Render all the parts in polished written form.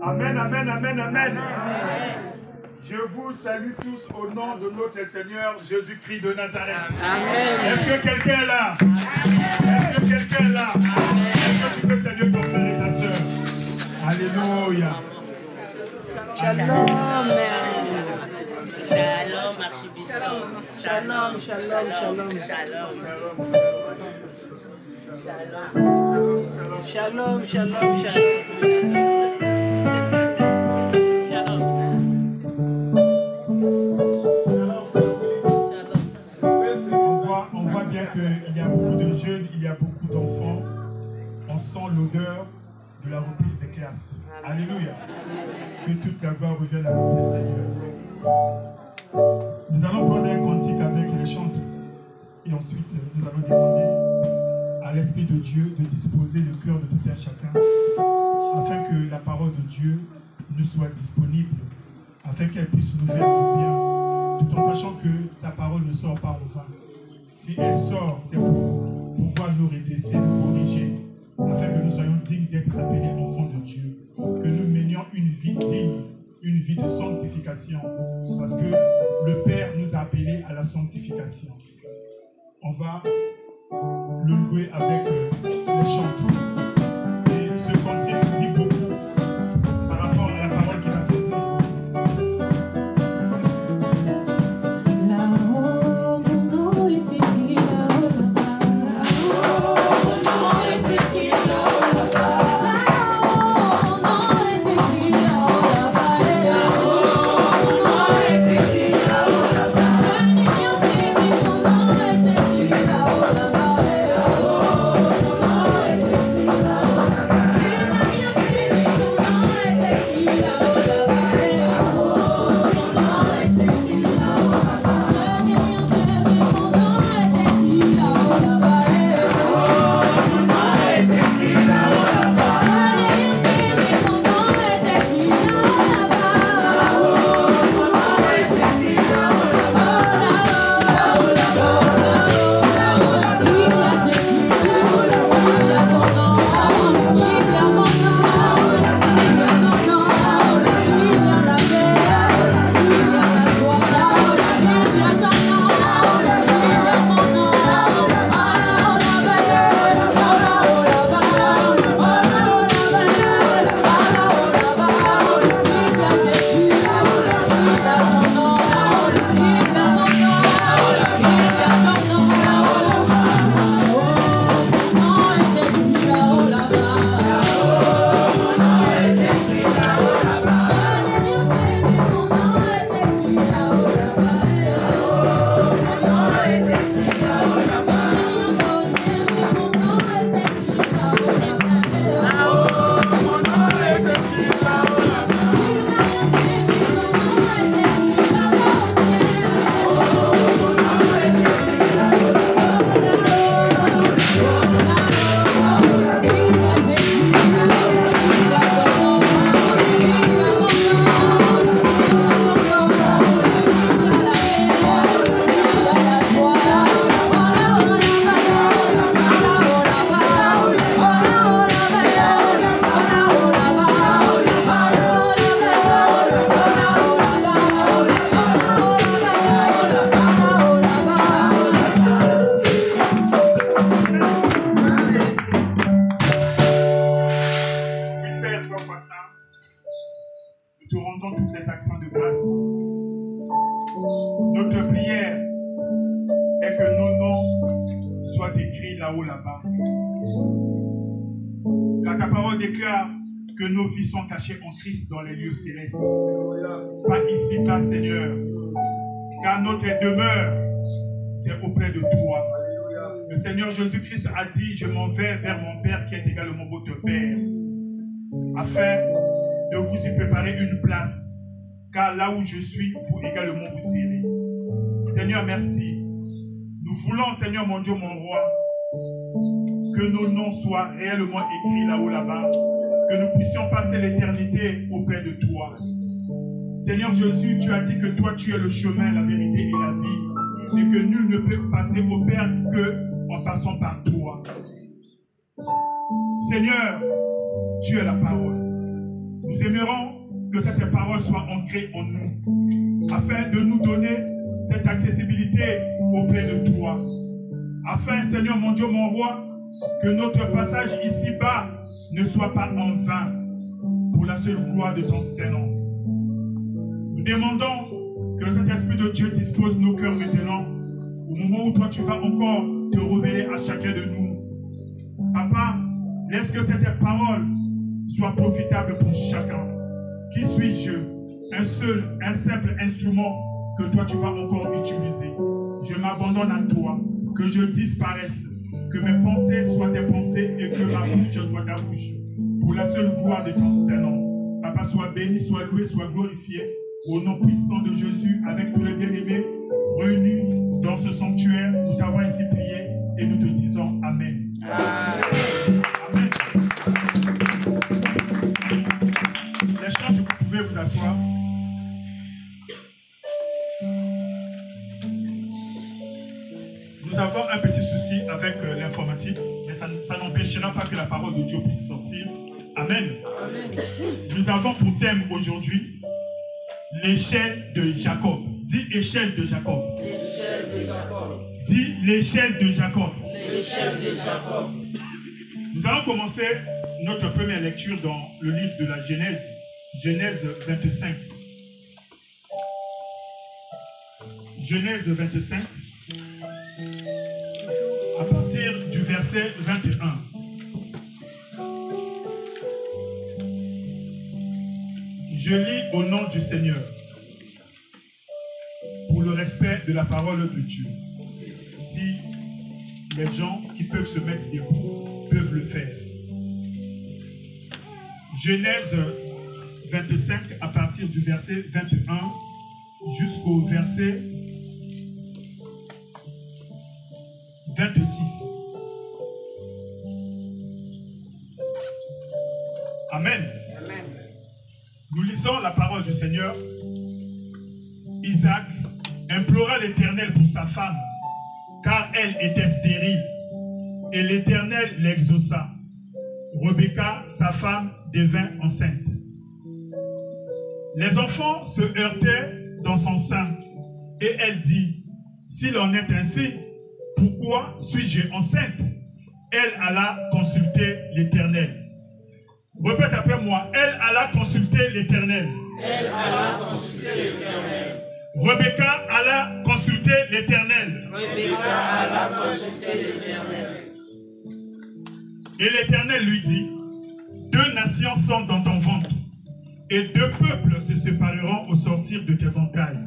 Amen, amen, amen, amen. Je vous salue tous au nom de notre Seigneur Jésus-Christ de Nazareth. Amen. Est-ce que quelqu'un est là? Est-ce que quelqu'un est là? Est-ce que tu peux saluer ton frère et ta soeur? Alléluia. Shalom. Shalom, archibishop. Shalom, shalom, shalom. Shalom, shalom, shalom. On voit bien qu'il y a beaucoup de jeunes, il y a beaucoup d'enfants. On sent l'odeur de la reprise des classes. Alléluia. Que toute la gloire revienne à notre Seigneur. Nous allons prendre un cantique avec les chantres. Et ensuite, nous allons demander à l'Esprit de Dieu de disposer le cœur de tout un chacun afin que la parole de Dieu nous soit disponible, afin qu'elle puisse nous faire du bien, tout en sachant que sa parole ne sort pas en vain. Si elle sort, c'est pour pouvoir nous redresser, nous corriger, afin que nous soyons dignes d'être appelés enfants de Dieu, que nous menions une vie digne, une vie de sanctification, parce que le Père nous a appelés à la sanctification. On va le louer avec les chants. Et ce cantique dit beaucoup par rapport à la parole qu'il a sortie. Que nos vies sont cachées en Christ dans les lieux célestes. Pas ici, pas Seigneur. Car notre demeure, c'est auprès de toi. Le Seigneur Jésus-Christ a dit, je m'en vais vers mon Père qui est également votre Père, afin de vous y préparer une place. Car là où je suis, vous également vous serez. Seigneur, merci. Nous voulons, Seigneur mon Dieu, mon roi, que nos noms soient réellement écrits là-haut, là-bas. Que nous puissions passer l'éternité auprès de toi. Seigneur Jésus, tu as dit que toi, tu es le chemin, la vérité et la vie. Et que nul ne peut passer au Père qu'en passant par toi. Seigneur, tu es la parole. Nous Nous aimerons que cette parole soit ancrée en nous, afin de nous donner cette accessibilité auprès de toi. Afin, Seigneur mon Dieu, mon roi, que notre passage ici-bas ne soit pas en vain, pour la seule gloire de ton Saint-Nom. Nous demandons que le Saint-Esprit de Dieu dispose nos cœurs maintenant, au moment où toi tu vas encore te révéler à chacun de nous. Papa, laisse que cette parole soit profitable pour chacun. Qui suis-je? Un simple instrument que toi tu vas encore utiliser. Je m'abandonne à toi, que je disparaisse, que mes pensées soient tes pensées et que ma bouche soit ta bouche. Pour la seule gloire de ton Saint-Nom. Papa, sois béni, sois loué, sois glorifié. Au nom puissant de Jésus, avec tous les bien-aimés réunis dans ce sanctuaire, nous t'avons ainsi prié et nous te disons Amen. Amen. Amen. Les chants, vous pouvez vous asseoir. Nous avons un petit souci avec l'informatique, mais ça n'empêchera pas que la parole de Dieu puisse sortir. Amen. Amen. Nous avons pour thème aujourd'hui l'échelle de Jacob. Dis échelle de Jacob. L'échelle de Jacob. Dis l'échelle de Jacob. L'échelle de Jacob. Nous allons commencer notre première lecture dans le livre de la Genèse, Genèse 25. Genèse 25. À partir du verset 21. Je lis au nom du Seigneur pour le respect de la parole de Dieu. Si les gens qui peuvent se mettre debout peuvent le faire. Genèse 25 à partir du verset 21 jusqu'au verset 26. Amen. Amen. Nous lisons la parole du Seigneur. Isaac implora l'Éternel pour sa femme, car elle était stérile, et l'Éternel l'exauça. Rebecca, sa femme, devint enceinte. Les enfants se heurtaient dans son sein, et elle dit, s'il en est ainsi, pourquoi suis-je enceinte? Elle alla consulter l'Éternel. Répète après moi. Elle alla consulter l'Éternel. Elle alla consulter l'Éternel. Rebecca alla consulter l'Éternel. Rebecca alla consulter l'Éternel. Et l'Éternel lui dit, deux nations sont dans ton ventre, et deux peuples se sépareront au sortir de tes entrailles.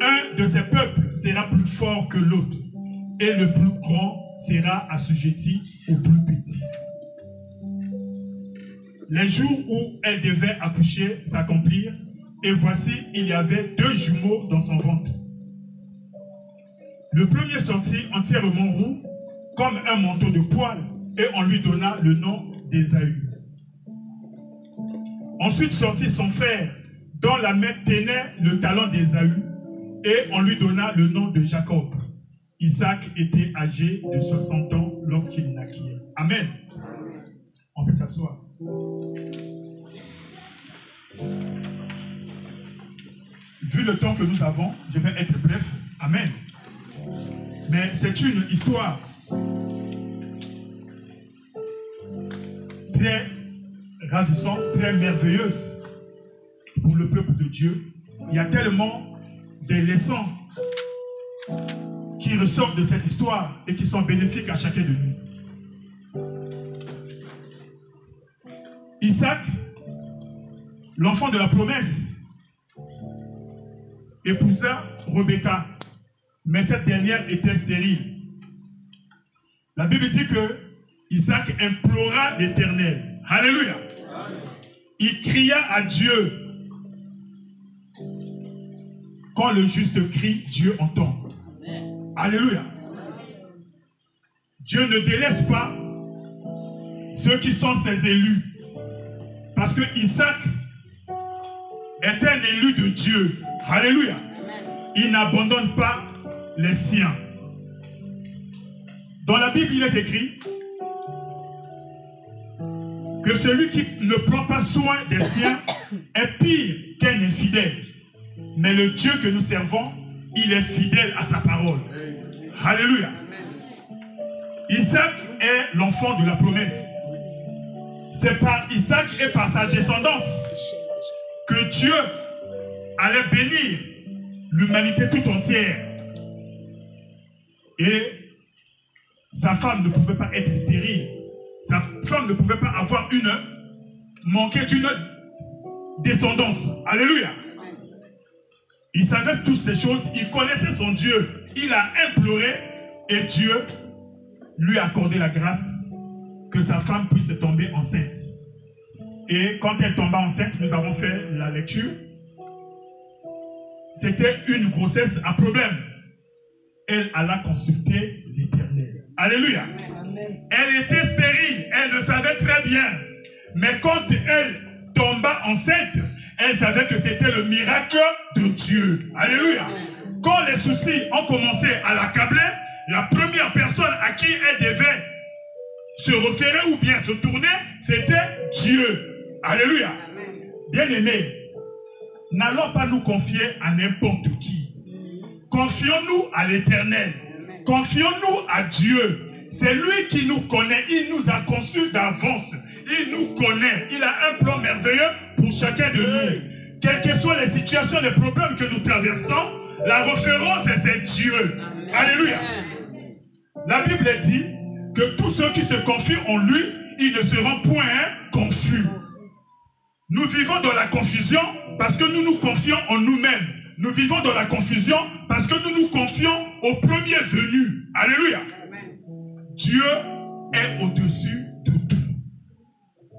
Un de ces peuples sera plus fort que l'autre, et le plus grand sera assujetti au plus petit. Les jours où elle devait accoucher s'accomplirent, et voici, il y avait deux jumeaux dans son ventre. Le premier sortit entièrement roux, comme un manteau de poil, et on lui donna le nom d'Ésaü. Ensuite sortit son frère, dont la main tenait le talon d'Ésaü, et on lui donna le nom de Jacob. Isaac était âgé de 60 ans lorsqu'il naquit. Amen. On peut s'asseoir. Vu le temps que nous avons, je vais être bref. Amen. Mais c'est une histoire très ravissante, très merveilleuse pour le peuple de Dieu. Il y a tellement de leçons qui ressortent de cette histoire et qui sont bénéfiques à chacun de nous. Isaac, l'enfant de la promesse, épousa Rebecca, mais cette dernière était stérile. La Bible dit que Isaac implora l'Éternel. Alléluia. Il cria à Dieu. Quand le juste crie, Dieu entend. Alléluia. Dieu ne délaisse pas ceux qui sont ses élus. Parce que Isaac est un élu de Dieu. Alléluia. Il n'abandonne pas les siens. Dans la Bible, il est écrit que celui qui ne prend pas soin des siens est pire qu'un infidèle. Mais le Dieu que nous servons, il est fidèle à sa parole. Alléluia. Isaac est l'enfant de la promesse. C'est par Isaac et par sa descendance que Dieu allait bénir l'humanité tout entière. Et sa femme ne pouvait pas être stérile. Sa femme ne pouvait pas avoir manquer d'une descendance. Alléluia. Il savait toutes ces choses. Il connaissait son Dieu. Il a imploré et Dieu lui a accordé la grâce que sa femme puisse tomber enceinte. Et quand elle tomba enceinte, nous avons fait la lecture. C'était une grossesse à problème. Elle alla consulter l'Éternel. Alléluia. Amen. Elle était stérile. Elle le savait très bien. Mais quand elle tomba enceinte, elle savait que c'était le miracle de Dieu. Alléluia. Quand les soucis ont commencé à l'accabler, la première personne à qui elle devait se référer ou bien se tourner, c'était Dieu. Alléluia. Bien-aimés, n'allons pas nous confier à n'importe qui. Confions-nous à l'Éternel. Confions-nous à Dieu. C'est lui qui nous connaît. Il nous a conçus d'avance. Il nous connaît. Il a un plan merveilleux pour chacun de nous. Quelles que soient les situations, les problèmes que nous traversons, la référence, c'est Dieu. Alléluia. La Bible dit que tous ceux qui se confient en lui, ils ne seront point confus. Nous vivons dans la confusion parce que nous nous confions en nous-mêmes. Nous vivons dans la confusion parce que nous nous confions au premier venu. Alléluia. Dieu est au-dessus de tout.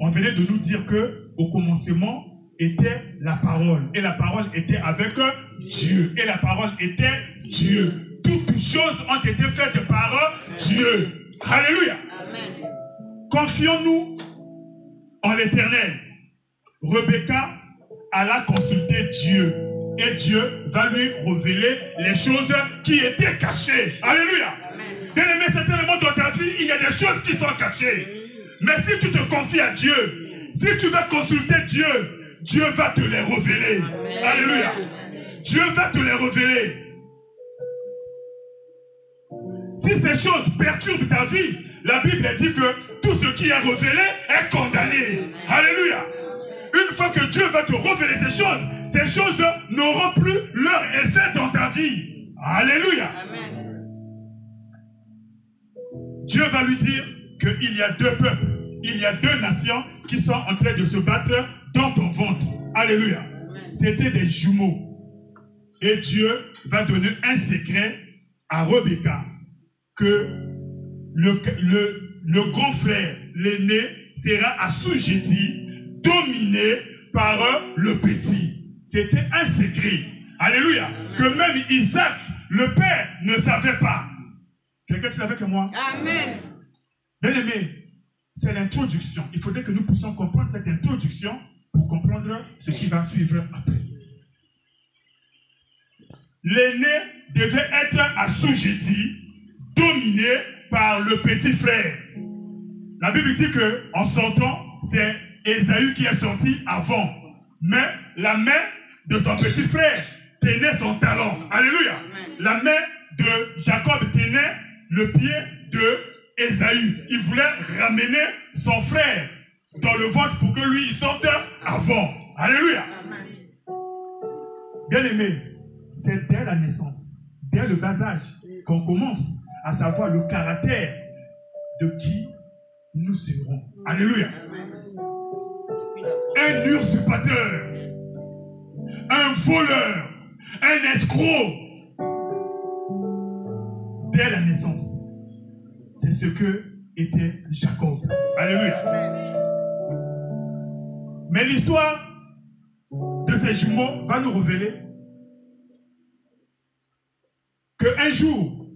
On venait de nous dire que au commencement était la parole. Et la parole était avec Dieu. Et la parole était Dieu. Toutes choses ont été faites par Dieu. Alléluia. Confions-nous en l'Éternel. Rebecca alla consulter Dieu. Et Dieu va lui révéler les choses qui étaient cachées. Alléluia. Bien-aimé, certainement dans ta vie, il y a des choses qui sont cachées. Mais si tu te confies à Dieu, si tu vas consulter Dieu, Dieu va te les révéler. Alléluia. Dieu va te les révéler. Si ces choses perturbent ta vie, la Bible dit que tout ce qui est révélé est condamné. Alléluia. Une fois que Dieu va te révéler ces choses n'auront plus leur effet dans ta vie. Alléluia. Amen. Dieu va lui dire qu'il y a deux peuples, il y a deux nations qui sont en train de se battre dans ton ventre. Alléluia. C'était des jumeaux. Et Dieu va donner un secret à Rebecca que le grand frère, l'aîné, sera assujetti, dominé par le petit. C'était un secret. Alléluia. Que même Isaac, le père, ne savait pas. Quelqu'un qui l'avait que moi? Amen. Bien-aimé, c'est l'introduction. Il faudrait que nous puissions comprendre cette introduction pour comprendre ce qui va suivre après. L'aîné devait être assujetti, dominé par le petit frère. La Bible dit qu'en sortant, c'est Ésaü qui est sorti avant. Mais la main de son petit frère tenait son talon. Alléluia. La main de Jacob tenait le pied de Ésaü. Il voulait ramener son frère dans le ventre pour que lui il sorte avant. Alléluia. Bien aimé, c'est dès la naissance, dès le bas âge, qu'on commence à savoir le caractère de qui nous serons. Alléluia. Un usurpateur, un voleur, un escroc. Dès la naissance, c'est ce que était Jacob. Alléluia. Mais l'histoire de ces jumeaux va nous révéler qu'un jour,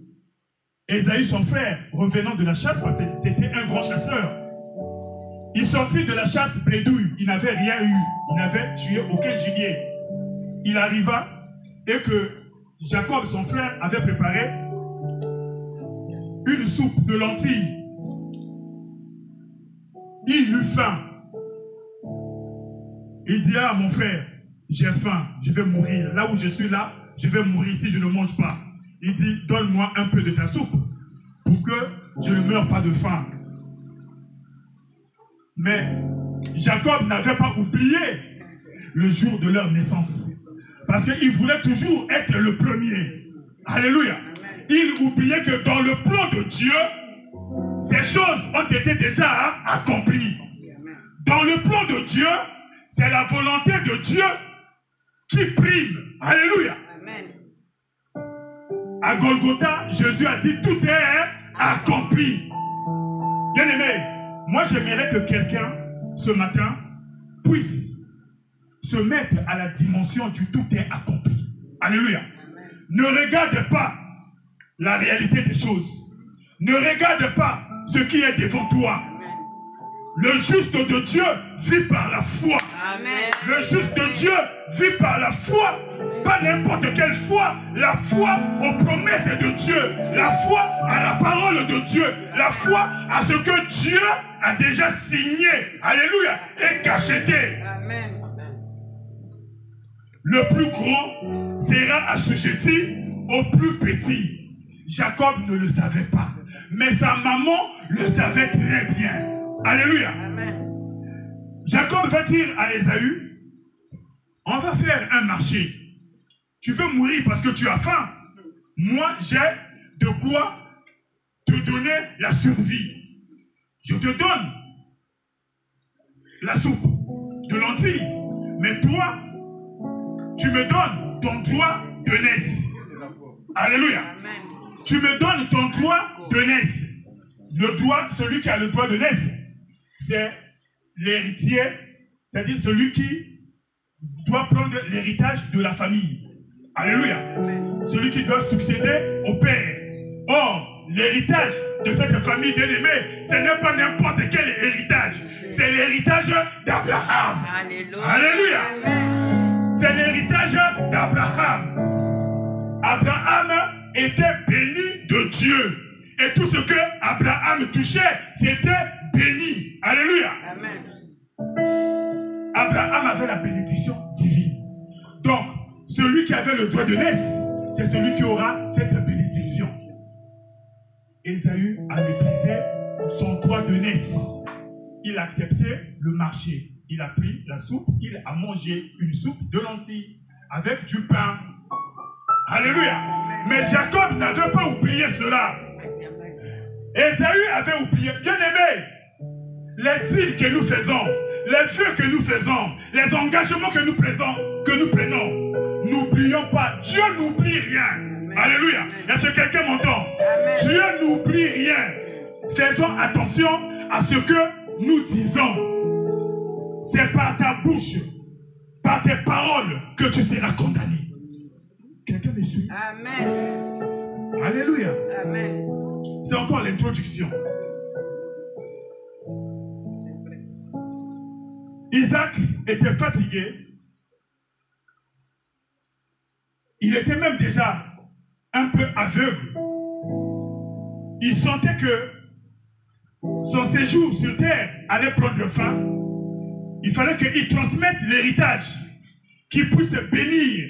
Ésaü, son frère, revenant de la chasse, parce que c'était un grand chasseur, il sortit de la chasse bredouille, il n'avait rien eu, il n'avait tué aucun gibier. Il arriva et que Jacob, son frère, avait préparé une soupe de lentilles. Il eut faim. Il dit, ah mon frère, j'ai faim, je vais mourir. Là où je suis là, je vais mourir si je ne mange pas. Il dit, donne-moi un peu de ta soupe pour que je ne meure pas de faim. Mais Jacob n'avait pas oublié le jour de leur naissance. Parce qu'il voulait toujours être le premier. Alléluia. Il oubliait que dans le plan de Dieu, ces choses ont été déjà accomplies. Dans le plan de Dieu, c'est la volonté de Dieu qui prime. Alléluia. À Golgotha, Jésus a dit, tout est accompli. Bien aimé, moi j'aimerais que quelqu'un, ce matin, puisse se mettre à la dimension du tout est accompli. Alléluia. Ne regarde pas la réalité des choses. Ne regarde pas ce qui est devant toi. Le juste de Dieu vit par la foi. Amen. Le juste de Dieu vit par la foi. Pas n'importe quelle foi. La foi aux promesses de Dieu. La foi à la parole de Dieu. La foi à ce que Dieu a déjà signé. Alléluia. Et cacheté. Amen. Le plus grand sera assujetti au plus petit. Jacob ne le savait pas. Mais sa maman le savait très bien. Alléluia. Amen. Jacob va dire à Ésaü, on va faire un marché. Tu veux mourir parce que tu as faim. Moi, j'ai de quoi te donner la survie. Je te donne la soupe de lentilles. Mais toi, tu me donnes ton droit de naissance. Alléluia. Amen. Tu me donnes ton droit de naissance. Le droit, celui qui a le droit de naissance, c'est l'héritier, c'est-à-dire celui qui doit prendre l'héritage de la famille. Alléluia. Amen. Celui qui doit succéder au père. Or, l'héritage de cette famille bien-aimée, ce n'est pas n'importe quel héritage. C'est l'héritage d'Abraham. Alléluia. C'est l'héritage d'Abraham. Abraham était béni de Dieu. Et tout ce que Abraham touchait, c'était béni. Alléluia. Amen. Abraham avait la bénédiction divine. Donc, celui qui avait le droit de naissance, c'est celui qui aura cette bénédiction. Ésaü a méprisé son droit de naissance. Il a accepté le marché. Il a pris la soupe, il a mangé une soupe de lentilles avec du pain. Alléluia. Mais Jacob n'avait pas oublié cela. Ésaü avait oublié. Bien aimé, les deals que nous faisons, les vœux que nous faisons, les engagements que nous prenons, n'oublions pas, Dieu n'oublie rien. Alléluia. Est-ce que quelqu'un m'entend? Dieu n'oublie rien. Faisons attention à ce que nous disons. C'est par ta bouche, par tes paroles que tu seras condamné. Quelqu'un me suit? Amen. Alléluia. Amen. C'est encore l'introduction. Isaac était fatigué. Il était même déjà un peu aveugle. Il sentait que son séjour sur terre allait prendre fin. Il fallait qu'il transmette l'héritage, qu'il puisse bénir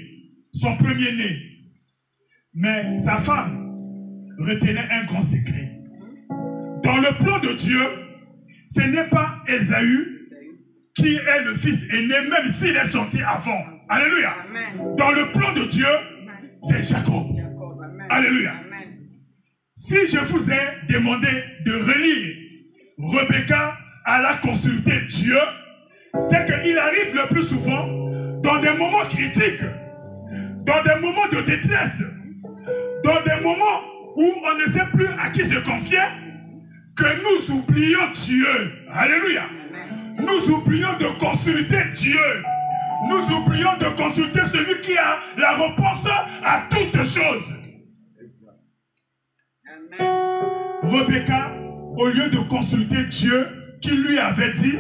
son premier-né. Mais sa femme retenait un grand secret. Dans le plan de Dieu, ce n'est pas Ésaü qui est le fils aîné, même s'il est sorti avant. Alléluia. Amen. Dans le plan de Dieu, c'est Jacob. Alléluia. Amen. Si je vous ai demandé de relire Rebecca, elle a consulté Dieu, c'est qu'il arrive le plus souvent dans des moments critiques, dans des moments de détresse, dans des moments où on ne sait plus à qui se confier, que nous oublions Dieu. Alléluia. Nous oublions de consulter Dieu. Nous oublions de consulter celui qui a la réponse à toutes choses. Amen. Rebecca, au lieu de consulter Dieu, qui lui avait dit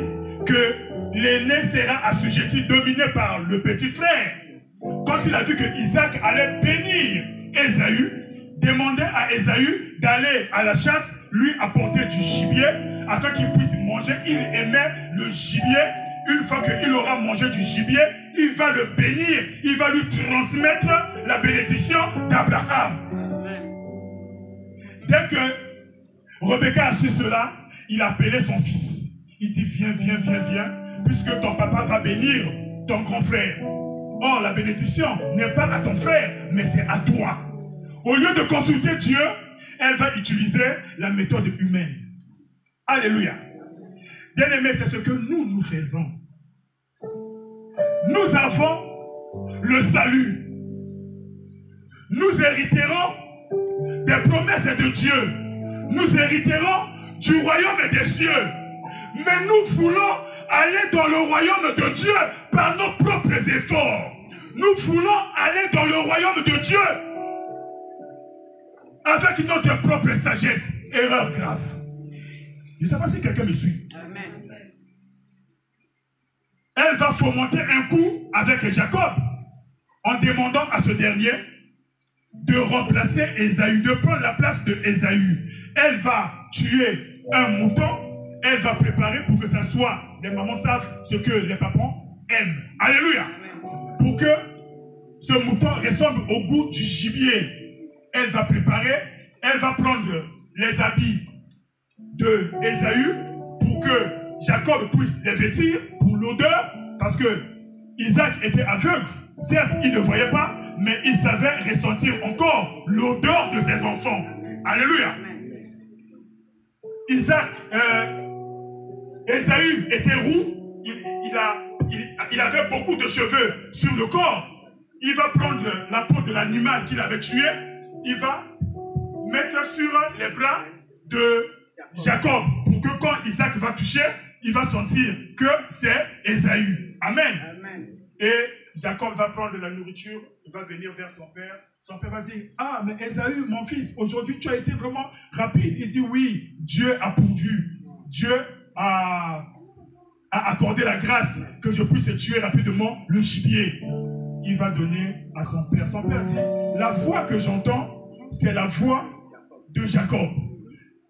que l'aîné sera assujetti, dominé par le petit frère, quand il a vu que Isaac allait bénir Ésaü, demandait à Ésaü d'aller à la chasse, lui apporter du gibier, afin qu'il puisse manger. Il aimait le gibier une fois qu'il aura mangé du gibier, il va le bénir, il va lui transmettre la bénédiction d'Abraham. Dès que Rebecca a su cela, il a appelé son fils. Il dit, viens, viens, viens, viens, puisque ton papa va bénir ton grand frère. Or, la bénédiction n'est pas à ton frère, mais c'est à toi. Au lieu de consulter Dieu, elle va utiliser la méthode humaine. Alléluia. Bien-aimés, c'est ce que nous faisons. Nous avons le salut. Nous hériterons des promesses de Dieu. Nous hériterons du royaume des cieux. Mais nous voulons aller dans le royaume de Dieu par nos propres efforts. Nous voulons aller dans le royaume de Dieu avec notre propre sagesse. Erreur grave. Je ne sais pas si quelqu'un me suit. Amen. Elle va fomenter un coup avec Jacob en demandant à ce dernier de remplacer Ésaü, de prendre la place de Ésaü. Elle va tuer un mouton. Elle va préparer pour que ça soit, les mamans savent ce que les papas aiment. Alléluia. Pour que ce mouton ressemble au goût du gibier. Elle va préparer, elle va prendre les habits de Ésaü pour que Jacob puisse les vêtir pour l'odeur, parce que Isaac était aveugle. Certes, il ne voyait pas, mais il savait ressentir encore l'odeur de ses enfants. Alléluia. Ésaü était roux, il avait beaucoup de cheveux sur le corps. Il va prendre la peau de l'animal qu'il avait tué, il va mettre sur les bras de Jacob, pour que quand Isaac va toucher, il va sentir que c'est Ésaü. Amen. Amen. Et Jacob va prendre la nourriture, il va venir vers son père. Son père va dire, ah, mais Ésaü, mon fils, aujourd'hui tu as été vraiment rapide. Il dit, oui, Dieu a pourvu. Dieu a accordé la grâce que je puisse tuer rapidement le gibier. Il va donner à son père. Son père dit, la voix que j'entends, c'est la voix de Jacob.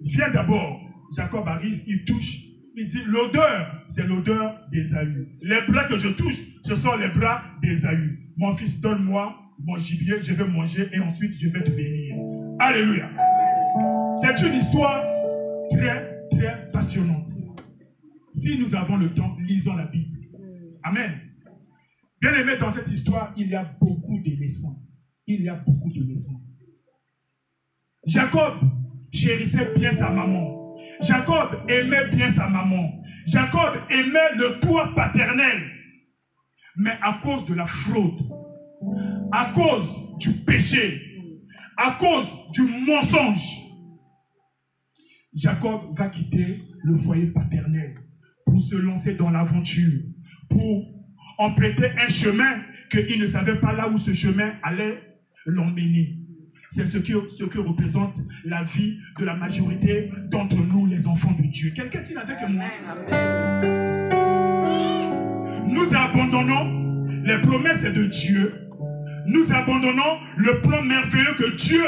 Viens d'abord. Jacob arrive, il touche. Il dit, l'odeur, c'est l'odeur d'Ésaü. Les bras que je touche, ce sont les bras d'Ésaü. Mon fils, donne-moi mon gibier, je vais manger et ensuite je vais te bénir. Alléluia. C'est une histoire très, très passionnante. Si nous avons le temps, lisons la Bible. Amen. Bien aimé, dans cette histoire, il y a beaucoup de leçons. Il y a beaucoup de leçons. Jacob chérissait bien sa maman. Jacob aimait bien sa maman. Jacob aimait le toit paternel. Mais à cause de la fraude, à cause du péché, à cause du mensonge, Jacob va quitter le foyer paternel pour se lancer dans l'aventure, pour emprunter un chemin qu'il ne savait pas là où ce chemin allait l'emmener. C'est ce que représente la vie de la majorité d'entre nous, les enfants de Dieu. Quelqu'un dit avec moi. Nous abandonnons les promesses de Dieu. Nous abandonnons le plan merveilleux que Dieu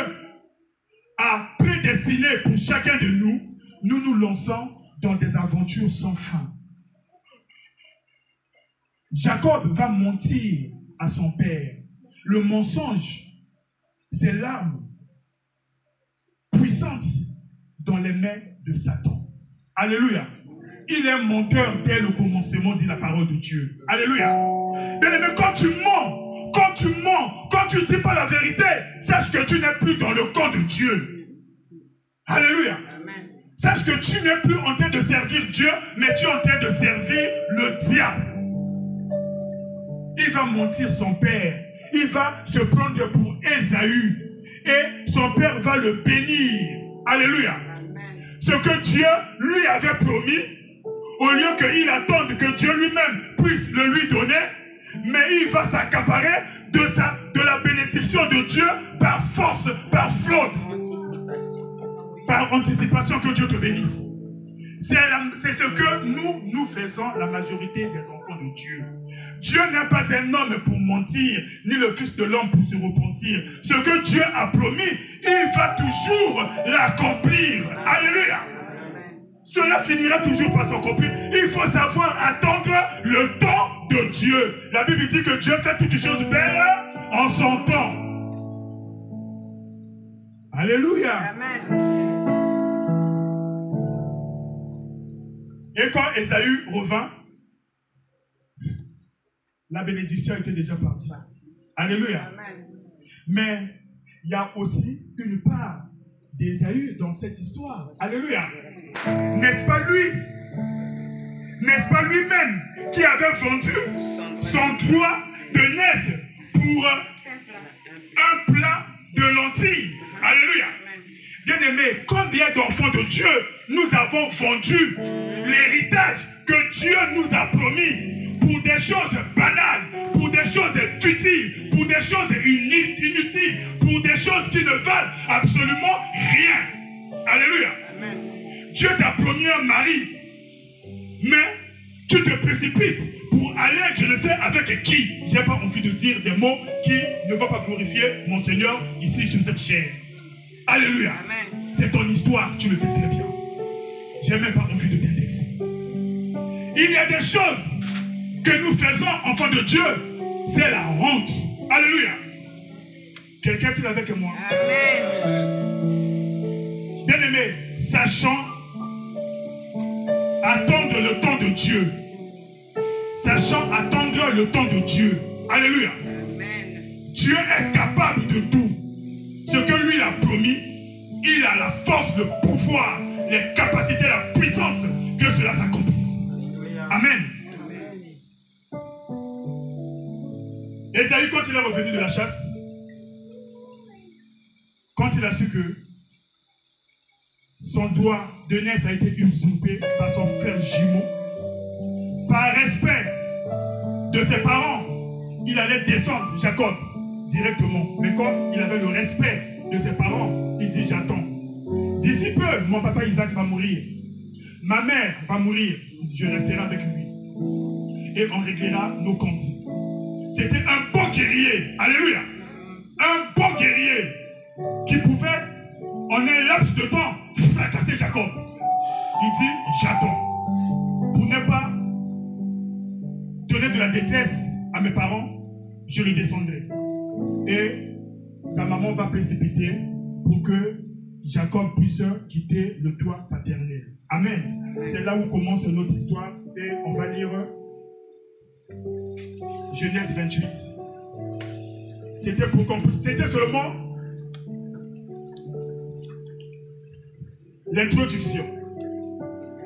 a prédestiné pour chacun de nous. Nous nous lançons dans des aventures sans fin. Jacob va mentir à son père. Le mensonge, c'est l'arme puissante dans les mains de Satan. Alléluia. Il est menteur dès le commencement, dit la parole de Dieu. Alléluia. Bien-aimé, quand tu mens, quand tu ne dis pas la vérité, sache que tu n'es plus dans le camp de Dieu. Alléluia. Amen. Sache que tu n'es plus en train de servir Dieu, mais tu es en train de servir le diable. Il va mentir son père. Il va se prendre pour Ésaü. Et son père va le bénir. Alléluia. Amen. Ce que Dieu lui avait promis, au lieu qu'il attende que Dieu lui-même puisse le lui donner, mais il va s'accaparer de la bénédiction de Dieu par force, par fraude, par anticipation. Que Dieu te bénisse. C'est ce que nous faisons, la majorité des enfants de Dieu. Dieu n'est pas un homme pour mentir, ni le fils de l'homme pour se repentir. Ce que Dieu a promis, il va toujours l'accomplir. Alléluia. cela finira toujours par s'accomplir. Il faut savoir attendre le temps de Dieu. La Bible dit que Dieu fait toutes choses belles en son temps. Alléluia. Amen. Et quand Ésaü revint, la bénédiction était déjà partie. Alléluia. Amen. Mais il y a aussi une part d'Ésaü dans cette histoire. Alléluia. N'est-ce pas lui? N'est-ce pas lui-même qui avait vendu son droit de naisse pour un plat de lentilles? Alléluia. Bien-aimés, combien d'enfants de Dieu nous avons vendu l'héritage que Dieu nous a promis pour des choses banales, pour des choses futiles, pour des choses inutiles, pour des choses qui ne valent absolument rien. Alléluia. Amen. Dieu t'a promis un mari, mais tu te précipites pour aller, je ne sais avec qui. Je n'ai pas envie de dire des mots qui ne vont pas glorifier mon Seigneur ici sur cette chair. Alléluia. C'est ton histoire, tu le sais très bien. Je n'ai même pas envie de t'indexer. Il y a des choses que nous faisons, enfants de Dieu, c'est la honte. Alléluia. Quelqu'un est-il avec moi? Amen. Bien-aimé, sachant attendre le temps de Dieu. Sachant attendre le temps de Dieu. Alléluia. Amen. Dieu est capable de tout. Ce que lui a promis, il a la force, le pouvoir, les capacités, la puissance que cela s'accomplisse. Amen. Ésaü, quand il est revenu de la chasse, quand il a su que son droit de naisse a été usurpé par son frère jumeau, par respect de ses parents, il allait descendre Jacob directement. Mais comme il avait le respect de ses parents, il dit: j'attends. D'ici peu, mon papa Isaac va mourir. Ma mère va mourir. Je resterai avec lui. Et on réglera nos comptes. C'était un bon guerrier. Alléluia. Un bon guerrier qui pouvait, en un laps de temps, fracasser Jacob. Il dit: j'attends. Pour ne pas donner de la détresse à mes parents, je le descendrai. Et sa maman va précipiter pour que Jacob puisse quitter le toit paternel. Amen. C'est là où commence notre histoire et on va lire Genèse 28. C'était pour qu'on puisse... C'était seulement l'introduction.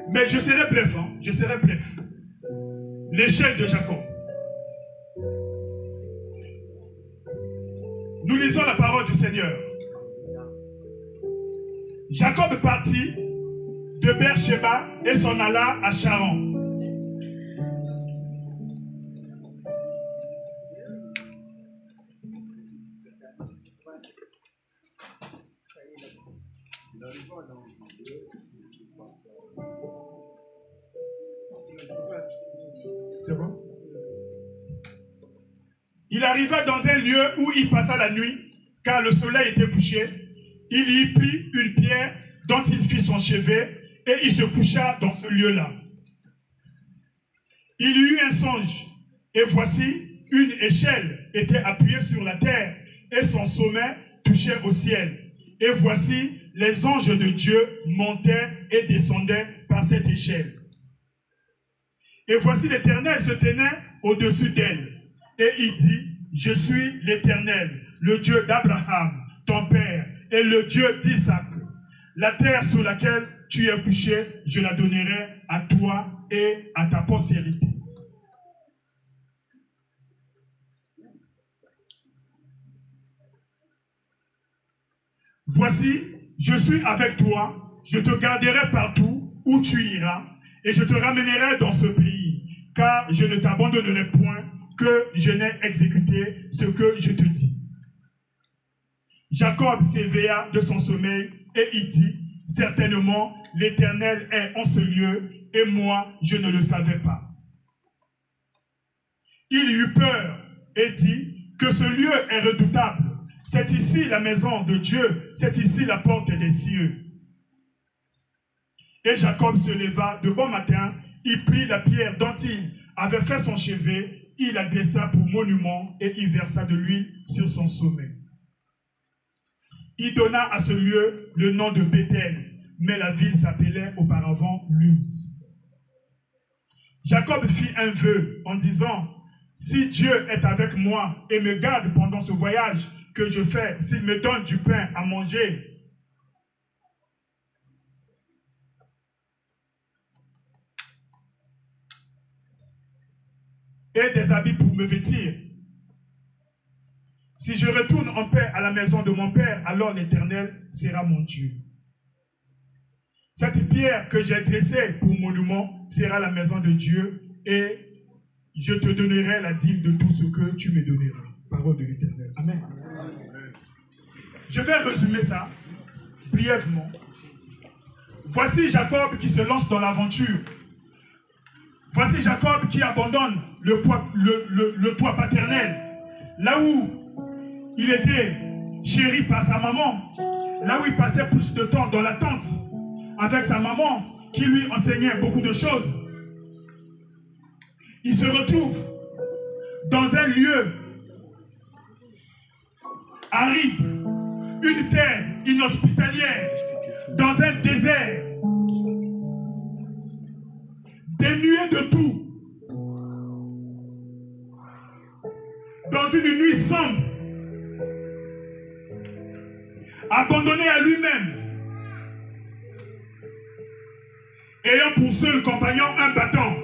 Mais je serai bref, hein? Je serai bref. L'échelle de Jacob. Nous lisons la parole du Seigneur. Jacob partit de Beersheba et s'en alla à Charan. C'est bon? Il arriva dans un lieu où il passa la nuit, car le soleil était couché. Il y prit une pierre dont il fit son chevet et il se coucha dans ce lieu-là. Il y eut un songe, et voici, une échelle était appuyée sur la terre et son sommet touchait au ciel. Et voici, les anges de Dieu montaient et descendaient par cette échelle. Et voici, l'Éternel se tenait au-dessus d'elle. Et il dit: je suis l'Éternel, le Dieu d'Abraham, ton père, et le Dieu d'Isaac. La terre sur laquelle tu es couché, je la donnerai à toi et à ta postérité. Voici, je suis avec toi, je te garderai partout où tu iras, et je te ramènerai dans ce pays, car je ne t'abandonnerai point, que je n'ai exécuté ce que je te dis. Jacob s'éveilla de son sommeil et il dit: certainement l'Éternel est en ce lieu et moi je ne le savais pas. Il eut peur et dit que ce lieu est redoutable. C'est ici la maison de Dieu, c'est ici la porte des cieux. Et Jacob se leva de bon matin, il prit la pierre dont il avait fait son chevet, il la dressa pour monument et il versa de l'huile sur son sommet. Il donna à ce lieu le nom de Bethel, mais la ville s'appelait auparavant Luz. Jacob fit un vœu en disant, si Dieu est avec moi et me garde pendant ce voyage que je fais, s'il me donne du pain à manger, et des habits pour me vêtir. Si je retourne en paix à la maison de mon père, alors l'Éternel sera mon Dieu. Cette pierre que j'ai dressée pour monument sera la maison de Dieu et je te donnerai la dîme de tout ce que tu me donneras. Parole de l'Éternel. Amen. Je vais résumer ça brièvement. Voici Jacob qui se lance dans l'aventure. Voici Jacob qui abandonne le toit paternel, là où il était chéri par sa maman, là où il passait plus de temps dans la tente avec sa maman qui lui enseignait beaucoup de choses. Il se retrouve dans un lieu aride, une terre inhospitalière, dans un désert, dénué de tout, dans une nuit sombre, abandonné à lui-même, ayant pour seul compagnon un bâton,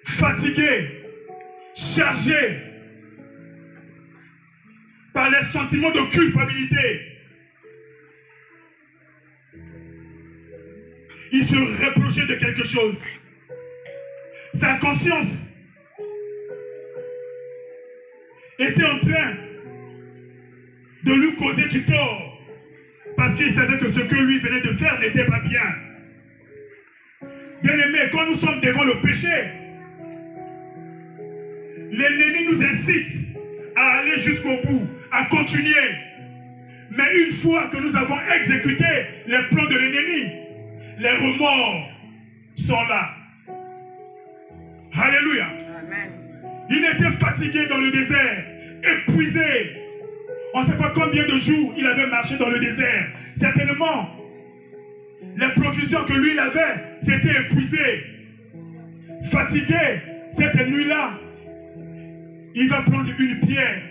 fatigué, chargé par les sentiments de culpabilité. Il se reprochait de quelque chose. Sa conscience était en train de lui causer du tort parce qu'il savait que ce que lui venait de faire n'était pas bien. Bien-aimé, quand nous sommes devant le péché, l'ennemi nous incite à aller jusqu'au bout, à continuer. Mais une fois que nous avons exécuté les plans de l'ennemi, les remords sont là. Alléluia. Amen. Il était fatigué dans le désert, épuisé. On ne sait pas combien de jours il avait marché dans le désert. Certainement, les provisions que lui il avait, c'était épuisé. Fatigué, cette nuit-là, il va prendre une pierre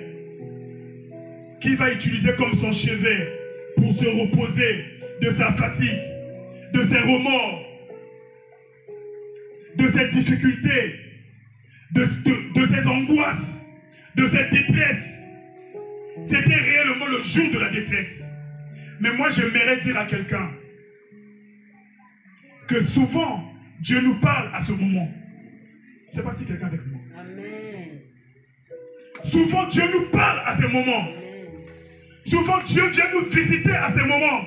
qu'il va utiliser comme son chevet pour se reposer de sa fatigue, de ses remords, de ses difficultés, de ses angoisses, de ses détresses. C'était réellement le jour de la détresse. Mais moi, j'aimerais dire à quelqu'un que souvent, Dieu nous parle à ce moment. Je ne sais pas si quelqu'un est avec moi. Amen. Souvent, Dieu nous parle à ces moments. Amen. Souvent, Dieu vient nous visiter à ces moments.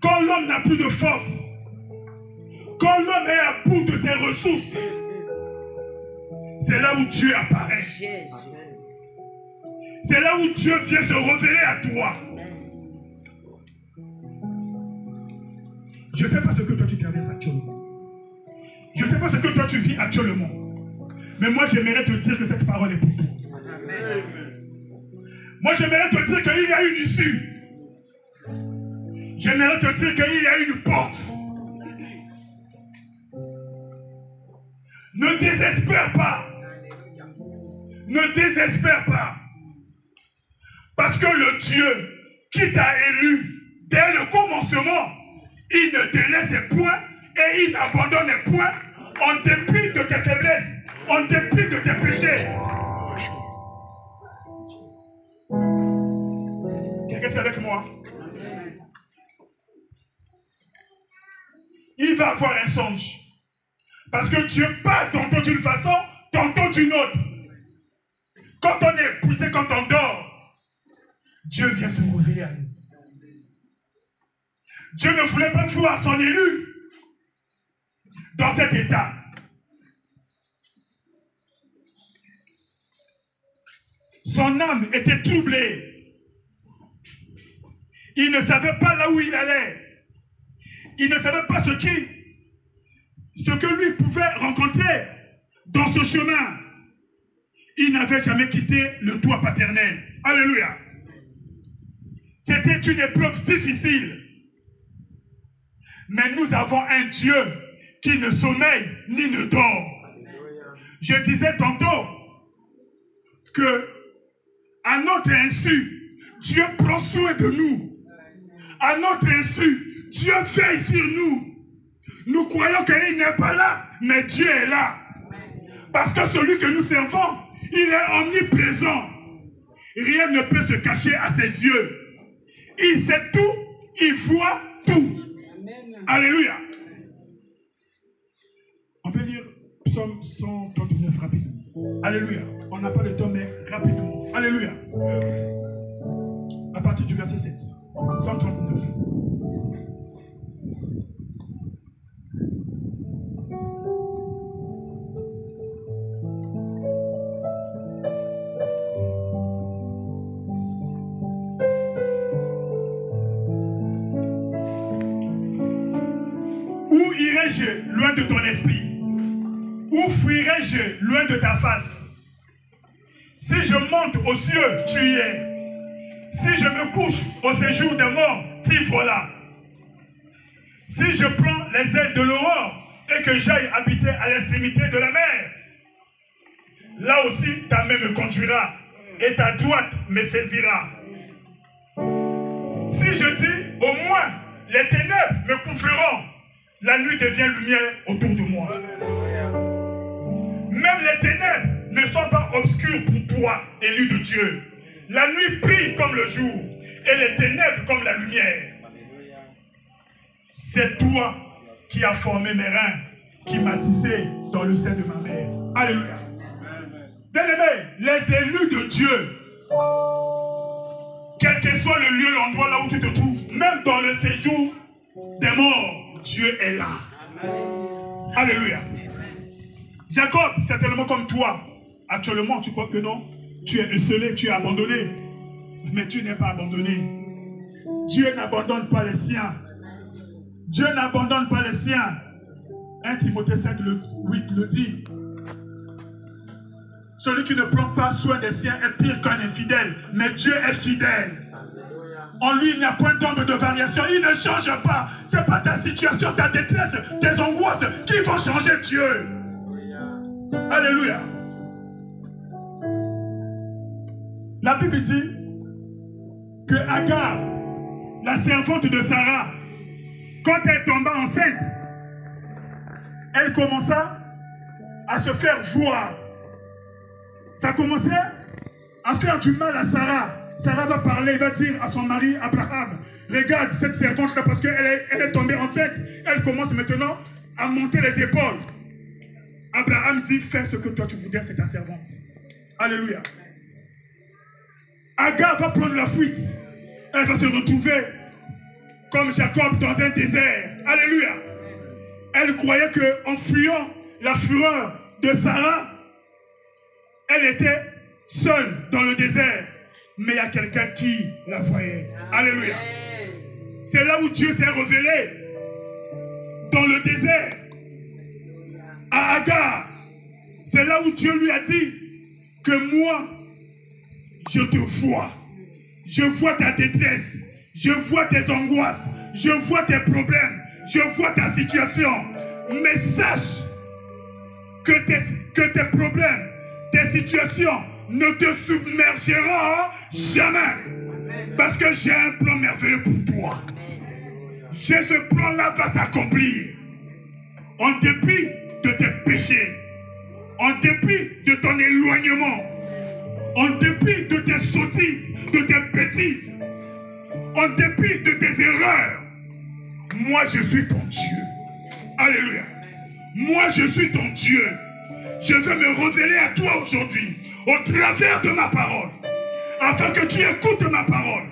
Quand l'homme n'a plus de force, quand l'homme est à bout de ses ressources, c'est là où Dieu apparaît. C'est là où Dieu vient se révéler à toi. Je ne sais pas ce que toi tu traverses actuellement. Je ne sais pas ce que toi tu vis actuellement. Mais moi j'aimerais te dire que cette parole est pour toi. Amen. Moi j'aimerais te dire qu'il y a une issue. J'aimerais te dire qu'il y a une porte. Ne désespère pas. Ne désespère pas. Parce que le Dieu qui t'a élu dès le commencement, il ne te laisse point et il n'abandonne point en dépit de tes faiblesses, en dépit de tes péchés. Quelqu'un est avec moi? Il va avoir un songe. Parce que Dieu parle tantôt d'une façon, tantôt d'une autre. Quand on est épuisé, quand on dort, Dieu vient se révéler à nous. Dieu ne voulait pas voir son élu dans cet état. Son âme était troublée. Il ne savait pas là où il allait. Il ne savait pas ce que lui pouvait rencontrer dans ce chemin. Il n'avait jamais quitté le toit paternel. Alléluia. C'était une épreuve difficile. Mais nous avons un Dieu qui ne sommeille ni ne dort. Je disais tantôt que à notre insu, Dieu prend soin de nous. À notre insu, Dieu veille sur nous. Nous croyons qu'il n'est pas là, mais Dieu est là. Parce que celui que nous servons, il est omniprésent. Rien ne peut se cacher à ses yeux. Il sait tout, il voit tout. Alléluia. On peut lire Psaume 139 rapidement. Alléluia. On n'a pas le temps, mais rapidement. Alléluia. À partir du verset 7. 139. Où irai-je loin de ton esprit? Où fuirai-je loin de ta face? Si je monte aux cieux, tu y es. Si je me couche au séjour des morts, t'y voilà. Si je prends les ailes de l'aurore et que j'aille habiter à l'extrémité de la mer, là aussi ta main me conduira et ta droite me saisira. Si je dis au moins les ténèbres me couvriront, la nuit devient lumière autour de moi. Même les ténèbres ne sont pas obscures pour toi, élu de Dieu. La nuit brille comme le jour et les ténèbres comme la lumière. C'est toi qui as formé mes reins, qui m'as tissé dans le sein de ma mère. Alléluia. Bien-aimés, les élus de Dieu, quel que soit le lieu, l'endroit là où tu te trouves, même dans le séjour des morts, Dieu est là. Alléluia. Jacob, certainement comme toi, actuellement, tu crois que non? Tu es esselé, tu es abandonné. Mais tu n'es pas abandonné. Dieu n'abandonne pas les siens. Dieu n'abandonne pas les siens. 1 Timothée 5, 8 le dit. Celui qui ne prend pas soin des siens est pire qu'un infidèle. Mais Dieu est fidèle. En lui, il n'y a point d'ombre de variation. Il ne change pas. Ce n'est pas ta situation, ta détresse, tes angoisses qui vont changer Dieu. Alléluia. La Bible dit que Agar, la servante de Sarah, quand elle tomba enceinte, elle commença à se faire voir. Ça commençait à faire du mal à Sarah. Sarah va parler, va dire à son mari Abraham, regarde cette servante-là parce qu'elle est tombée enceinte. Elle commence maintenant à monter les épaules. Abraham dit, fais ce que toi tu voudrais, c'est ta servante. Alléluia. Agar va prendre la fuite. Elle va se retrouver comme Jacob dans un désert. Alléluia. Elle croyait qu'en fuyant la fureur de Sarah, elle était seule dans le désert. Mais il y a quelqu'un qui la voyait. Alléluia. C'est là où Dieu s'est révélé. Dans le désert. À Agar. C'est là où Dieu lui a dit que moi, je te vois. Je vois ta détresse. Je vois tes angoisses. Je vois tes problèmes. Je vois ta situation. Mais sache que tes problèmes, tes situations ne te submergeront jamais. Parce que j'ai un plan merveilleux pour toi. Ce plan-là va s'accomplir. En dépit de tes péchés. En dépit de ton éloignement. En dépit de tes sottises, de tes bêtises. En dépit de tes erreurs. Moi, je suis ton Dieu. Alléluia. Moi, je suis ton Dieu. Je veux me révéler à toi aujourd'hui, au travers de ma parole, afin que tu écoutes ma parole,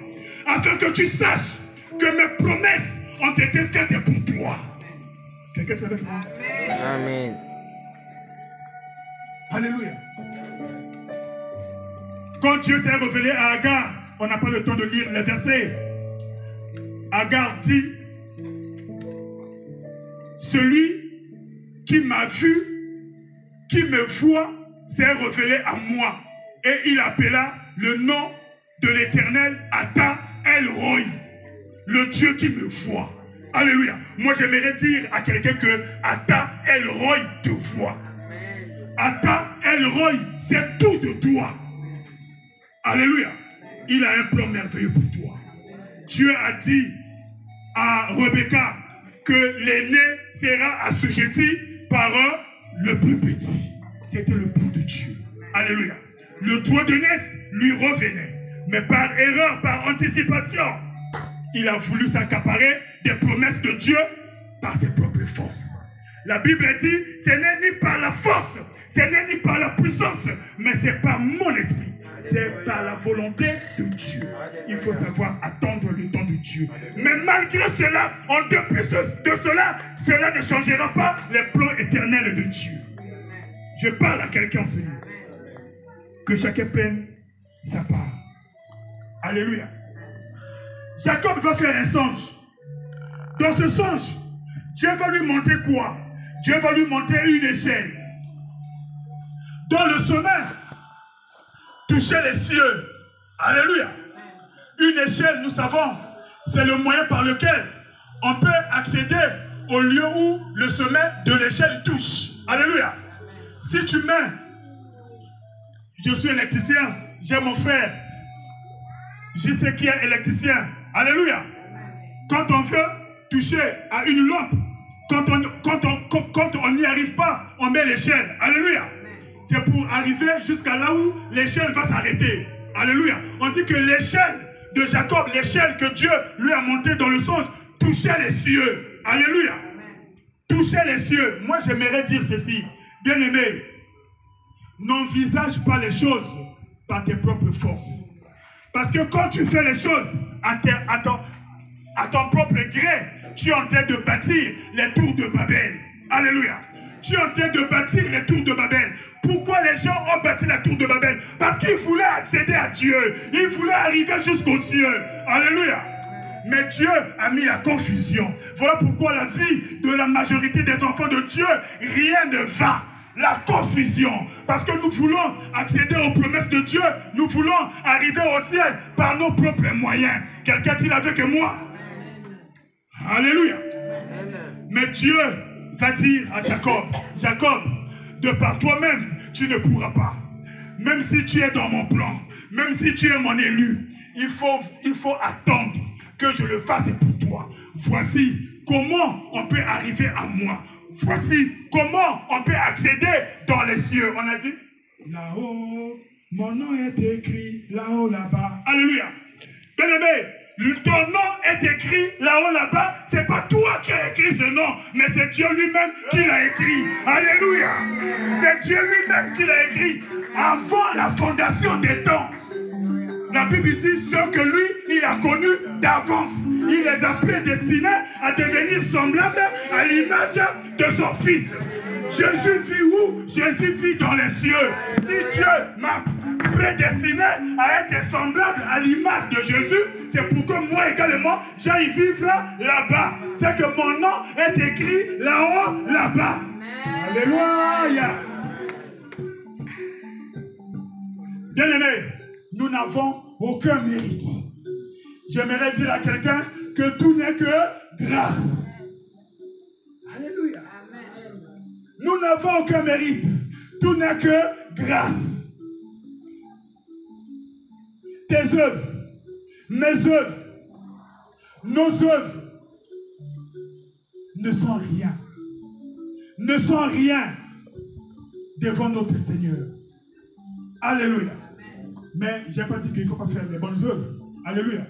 afin que tu saches que mes promesses ont été faites pour toi. Quelqu'un est avec moi? Amen. Alléluia. Quand Dieu s'est révélé à Agar, on n'a pas le temps de lire les versets, Agar dit, celui qui m'a vu, qui me voit, s'est révélé à moi. Et il appela le nom de l'Éternel Ata El Roi, le Dieu qui me voit. Alléluia. Moi, j'aimerais dire à quelqu'un que Ata El Roi te voit. Ata El Roi, c'est tout de toi. Alléluia. Il a un plan merveilleux pour toi. Dieu a dit à Rebecca que l'aîné sera assujetti par le plus petit. C'était le plan de Dieu. Alléluia. Le droit de naissance lui revenait. Mais par erreur, par anticipation, il a voulu s'accaparer des promesses de Dieu par ses propres forces. La Bible dit, ce n'est ni par la force, ce n'est ni par la puissance, mais c'est par mon esprit. C'est par la volonté de Dieu. Il faut savoir attendre le temps de Dieu. Mais malgré cela, en dépit de cela, cela ne changera pas les plans éternels de Dieu. Je parle à quelqu'un ce matin. Que chacun prenne sa part. Alléluia. Jacob va faire un songe. Dans ce songe, Dieu va lui montrer quoi? Dieu va lui montrer une échelle. Dans le sommet, toucher les cieux. Alléluia. Une échelle, nous savons, c'est le moyen par lequel on peut accéder au lieu où le sommet de l'échelle touche. Alléluia. Si tu mets, je suis électricien, j'ai mon frère, je sais qui est électricien. Alléluia. Quand on veut toucher à une lampe, quand on n'y arrive pas, on met l'échelle. Alléluia. C'est pour arriver jusqu'à là où l'échelle va s'arrêter. Alléluia. On dit que l'échelle de Jacob, l'échelle que Dieu lui a montée dans le songe, touchait les cieux. Alléluia. Touchait les cieux. Moi, j'aimerais dire ceci. Bien-aimé, n'envisage pas les choses par tes propres forces. Parce que quand tu fais les choses à ton propre gré, tu es en train de bâtir les tours de Babel. Alléluia. Tu es en train de bâtir les tours de Babel. Pourquoi les gens ont bâti la tour de Babel? Parce qu'ils voulaient accéder à Dieu. Ils voulaient arriver jusqu'aux cieux. Alléluia. Mais Dieu a mis la confusion. Voilà pourquoi la vie de la majorité des enfants de Dieu, rien ne va. La confusion. Parce que nous voulons accéder aux promesses de Dieu. Nous voulons arriver au ciel par nos propres moyens. Quelqu'un dit avec moi? Alléluia. Mais Dieu va dire à Jacob, Jacob, de par toi-même, tu ne pourras pas. Même si tu es dans mon plan, même si tu es mon élu, il faut attendre que je le fasse pour toi. Voici comment on peut arriver à moi. Voici comment on peut accéder dans les cieux. On a dit, là-haut, mon nom est écrit, là-haut, là-bas. Alléluia. Bien-aimé, ton nom est écrit là-haut, là-bas. Ce n'est pas toi qui as écrit ce nom, mais c'est Dieu lui-même qui l'a écrit. Alléluia. C'est Dieu lui-même qui l'a écrit avant la fondation des temps. La Bible dit ce que lui, il a connu d'avance. Il les a prédestinés à devenir semblables à l'image de son fils. Jésus vit où? Jésus vit dans les cieux. Si Dieu m'a prédestiné à être semblable à l'image de Jésus, c'est pour que moi également, j'aille vivre là-bas. C'est que mon nom est écrit là-haut, là-bas. Alléluia. Bien-aimés, nous n'avons aucun mérite. J'aimerais dire à quelqu'un que tout n'est que grâce. Alléluia. Nous n'avons aucun mérite. Tout n'est que grâce. Tes œuvres, mes œuvres, nos œuvres ne sont rien. Ne sont rien devant notre Seigneur. Alléluia. Mais je n'ai pas dit qu'il ne faut pas faire les bonnes œuvres. Alléluia.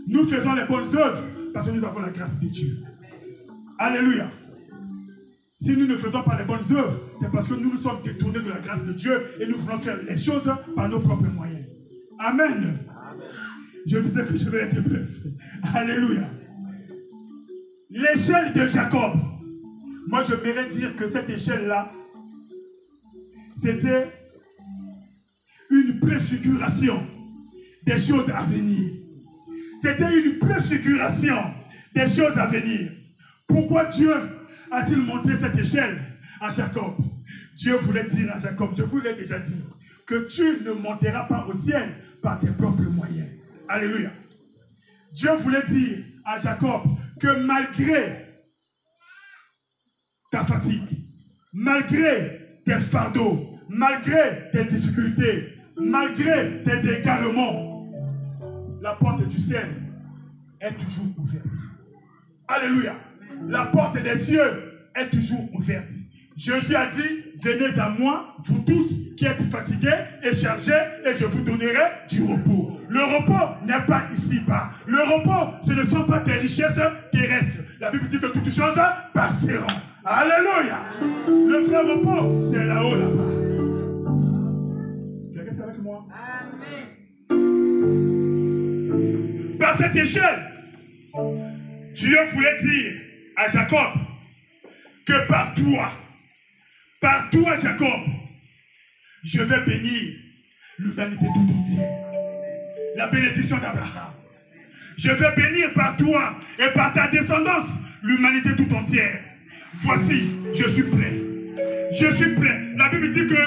Nous faisons les bonnes œuvres parce que nous avons la grâce de Dieu. Alléluia. Si nous ne faisons pas les bonnes œuvres, c'est parce que nous nous sommes détournés de la grâce de Dieu et nous voulons faire les choses par nos propres moyens. Amen. Je disais que je vais être bref. Alléluia. L'échelle de Jacob. Moi, je j'aimerais dire que cette échelle-là, c'était une préfiguration des choses à venir. C'était une préfiguration des choses à venir. Pourquoi Dieu a-t-il montré cette échelle à Jacob? Dieu voulait dire à Jacob, je vous l'ai déjà dit, que tu ne monteras pas au ciel par tes propres moyens. Alléluia. Dieu voulait dire à Jacob que malgré ta fatigue, malgré tes fardeaux, malgré tes difficultés, malgré tes égarements, la porte du ciel est toujours ouverte. Alléluia. La porte des cieux est toujours ouverte. Jésus a dit, venez à moi, vous tous qui êtes fatigués et chargés, et je vous donnerai du repos. Le repos n'est pas ici-bas. Le repos, ce ne sont pas tes richesses terrestres. La Bible dit que toutes choses passeront. Alléluia. Le vrai repos, c'est là-haut, là-bas. Quelqu'un est avec moi? Amen. Par cette échelle, Dieu voulait dire à Jacob que par toi, Jacob, je vais bénir l'humanité tout entière. La bénédiction d'Abraham. Je vais bénir par toi et par ta descendance l'humanité tout entière. Voici, je suis prêt. Je suis prêt. La Bible dit que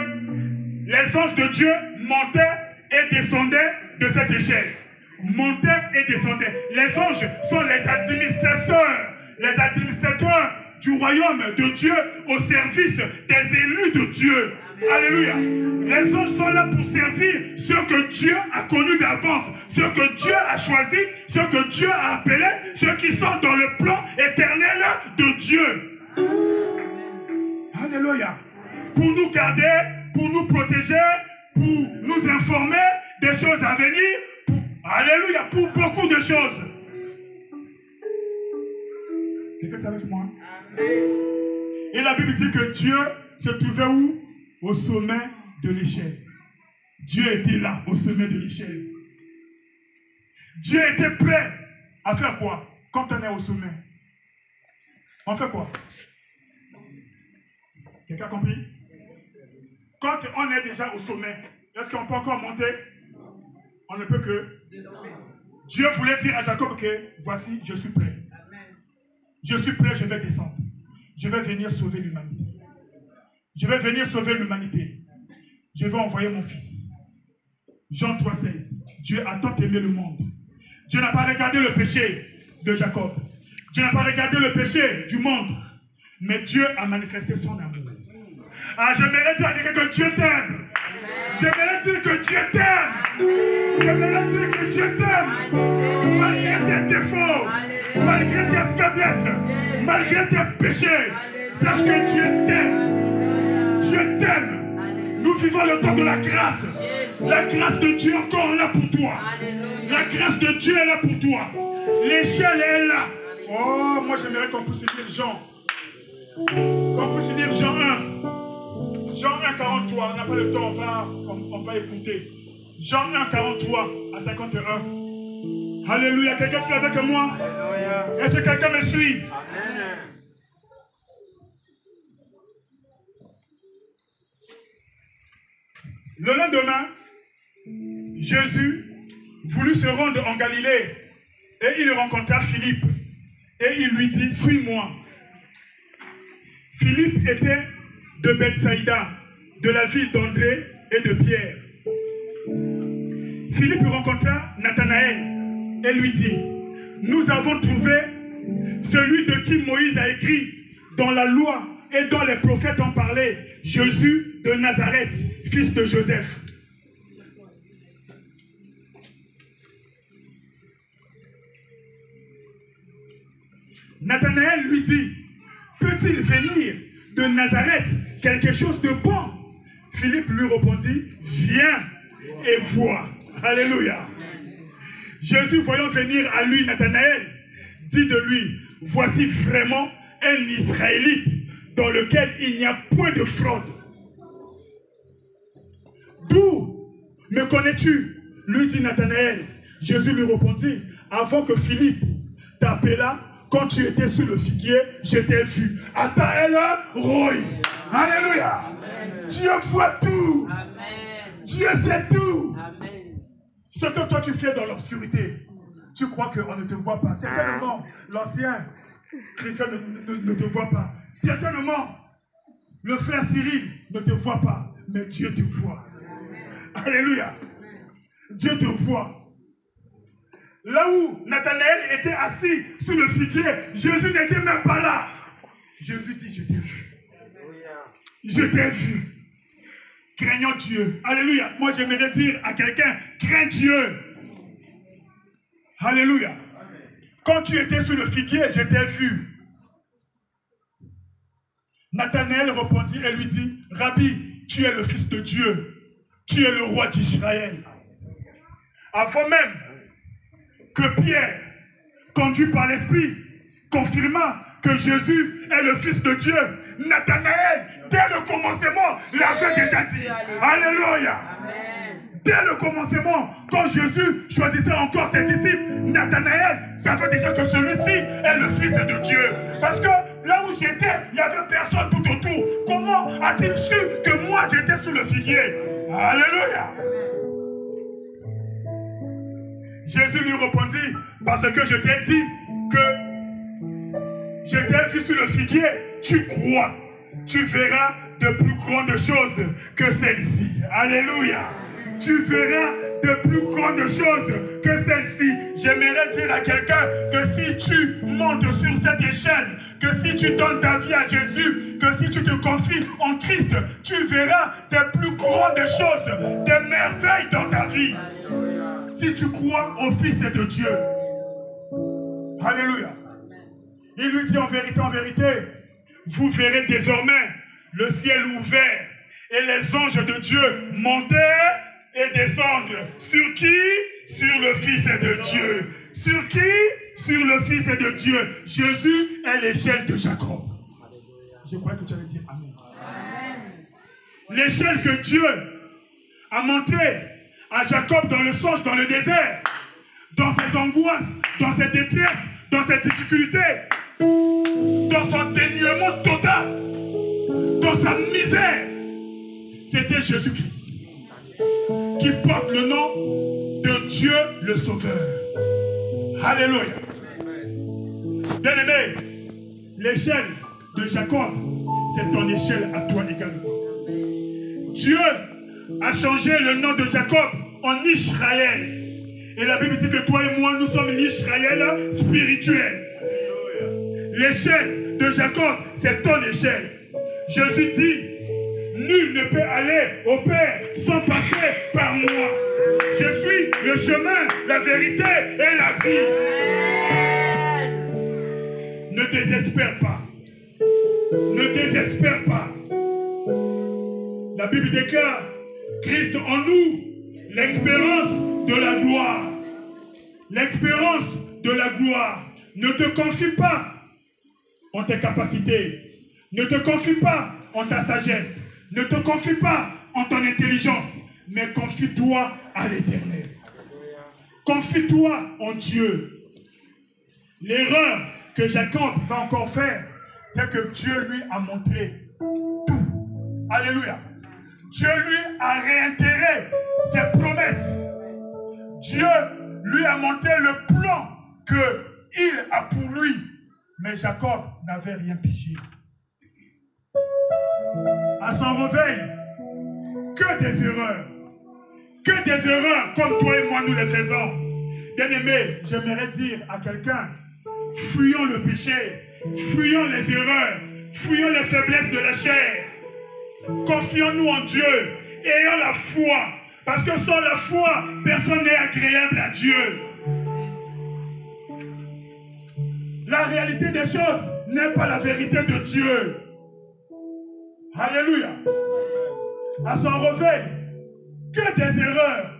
les anges de Dieu montaient et descendaient de cette échelle. Montaient et descendaient. Les anges sont les administrateurs. Les administrateurs du royaume de Dieu au service des élus de Dieu. Alléluia. Les anges sont là pour servir ceux que Dieu a connus d'avance, ceux que Dieu a choisis, ceux que Dieu a appelés, ceux qui sont dans le plan éternel de Dieu. Alléluia. Pour nous garder, pour nous protéger, pour nous informer des choses à venir. Alléluia. Pour beaucoup de choses. Quelqu'un est avec moi? Et la Bible dit que Dieu se trouvait où? Au sommet de l'échelle. Dieu était là, au sommet de l'échelle. Dieu était prêt à faire quoi? Quand on est au sommet, on fait quoi? Quelqu'un a compris? Quand on est déjà au sommet, est-ce qu'on peut encore monter? On ne peut que Dieu voulait dire à Jacob que voici, je suis prêt. Je suis prêt, je vais descendre. Je vais venir sauver l'humanité. Je vais venir sauver l'humanité. Je vais envoyer mon fils. Jean 3,16. Dieu a tant aimé le monde. Dieu n'a pas regardé le péché de Jacob. Dieu n'a pas regardé le péché du monde. Mais Dieu a manifesté son amour. Ah, j'aimerais dire à quelqu'un que Dieu t'aime. J'aimerais dire que Dieu t'aime. J'aimerais dire que Dieu t'aime. Malgré tes défauts, malgré tes faiblesses, malgré tes péchés, sache que Dieu t'aime. Dieu t'aime. Nous vivons le temps de la grâce. La grâce de Dieu est encore là pour toi. La grâce de Dieu est là pour toi. L'échelle est là. Oh, moi j'aimerais qu'on puisse lire Jean. Qu'on puisse lire Jean 1. Jean 1, 43. On n'a pas le temps, on va écouter. Jean 1, 43 à 51. Alléluia. Quelqu'un est avec moi? Est-ce que quelqu'un me suit? Amen. Le lendemain, Jésus voulut se rendre en Galilée et il rencontra Philippe et il lui dit, suis-moi. Philippe était de Bethsaïda, de la ville d'André et de Pierre. Philippe rencontra Nathanaël et lui dit, nous avons trouvé celui de qui Moïse a écrit dans la loi et dont les prophètes ont parlé, Jésus de Nazareth, fils de Joseph. Nathanaël lui dit, peut-il venir de Nazareth quelque chose de bon? Philippe lui répondit, viens et vois. Alléluia. Jésus, voyant venir à lui Nathanaël, dit de lui, voici vraiment un Israélite dans lequel il n'y a point de fraude. D'où me connais-tu? Lui dit Nathanaël. Jésus lui répondit, avant que Philippe t'appela, quand tu étais sous le figuier, je t'ai vu. Ataël Roy. Alléluia. Amen. Dieu voit tout. Amen. Dieu sait tout. Amen. Ce que toi tu fais dans l'obscurité, Tu crois qu'on ne te voit pas. Certainement, l'ancien chrétien ne te voit pas. Certainement, le frère Cyril ne te voit pas. Mais Dieu te voit. Alléluia. Dieu te voit. Là où Nathanaël était assis sous le figuier, Jésus n'était même pas là. Jésus dit, je t'ai vu. Je t'ai vu. Craignons Dieu. Alléluia. Moi, j'aimerais dire à quelqu'un, crains Dieu. Alléluia. Quand tu étais sous le figuier, je t'ai vu. Nathanaël répondit et lui dit, Rabbi, tu es le Fils de Dieu. Tu es le roi d'Israël. Avant même que Pierre, conduit par l'Esprit, confirma que Jésus est le Fils de Dieu, Nathanaël, dès le commencement, l'avait déjà dit. Alléluia. Dès le commencement, quand Jésus choisissait encore ses disciples, Nathanaël savait déjà que celui-ci est le Fils de Dieu. Parce que là où j'étais, il n'y avait personne tout autour. Comment a-t-il su que moi j'étais sous le figuier? Alléluia. Jésus lui répondit, parce que je t'ai dit que je t'ai vu sur le figuier, tu crois, tu verras de plus grandes choses que celle-ci. Alléluia. Tu verras de plus grandes choses que celle-ci. J'aimerais dire à quelqu'un que si tu montes sur cette échelle, que si tu donnes ta vie à Jésus, que si tu te confies en Christ, tu verras de plus grandes choses, des merveilles dans ta vie. Si tu crois au Fils de Dieu. Alléluia. Il lui dit en vérité, vous verrez désormais le ciel ouvert et les anges de Dieu monter et descendre. Sur qui? Sur le Fils de Dieu. Sur qui? Sur le Fils de Dieu. Jésus est l'échelle de Jacob. Je crois que tu allais dire Amen. L'échelle que Dieu a montrée à Jacob dans le songe, dans le désert, dans ses angoisses, dans ses détresses, dans ses difficultés, dans son dénuement total, dans sa misère, c'était Jésus-Christ qui porte le nom de Dieu le Sauveur. Alléluia. Bien-aimé, l'échelle de Jacob, c'est ton échelle à toi également. Dieu a changé le nom de Jacob en Israël. Et la Bible dit que toi et moi, nous sommes l'Israël spirituel. L'échelle de Jacob, c'est ton échelle. Jésus dit, nul ne peut aller au Père sans passer par moi. Je suis le chemin, la vérité et la vie. Ne désespère pas. Ne désespère pas. La Bible déclare, Christ en nous, l'espérance de la gloire. L'espérance de la gloire. Ne te confie pas en tes capacités. Ne te confie pas en ta sagesse. Ne te confie pas en ton intelligence. Mais confie-toi à l'Éternel. Confie-toi en Dieu. L'erreur que Jacob va encore faire, c'est que Dieu lui a montré tout. Alléluia. Dieu lui a réitéré ses promesses. Dieu lui a montré le plan qu'il a pour lui. Mais Jacob n'avait rien pigé. À son réveil, que des erreurs. Que des erreurs comme toi et moi nous les faisons. Bien-aimé, j'aimerais dire à quelqu'un, fuyons le péché, fuyons les erreurs, fuyons les faiblesses de la chair. Confions-nous en Dieu, ayons la foi, parce que sans la foi, personne n'est agréable à Dieu. La réalité des choses n'est pas la vérité de Dieu. Alléluia. À son réveil, que des erreurs.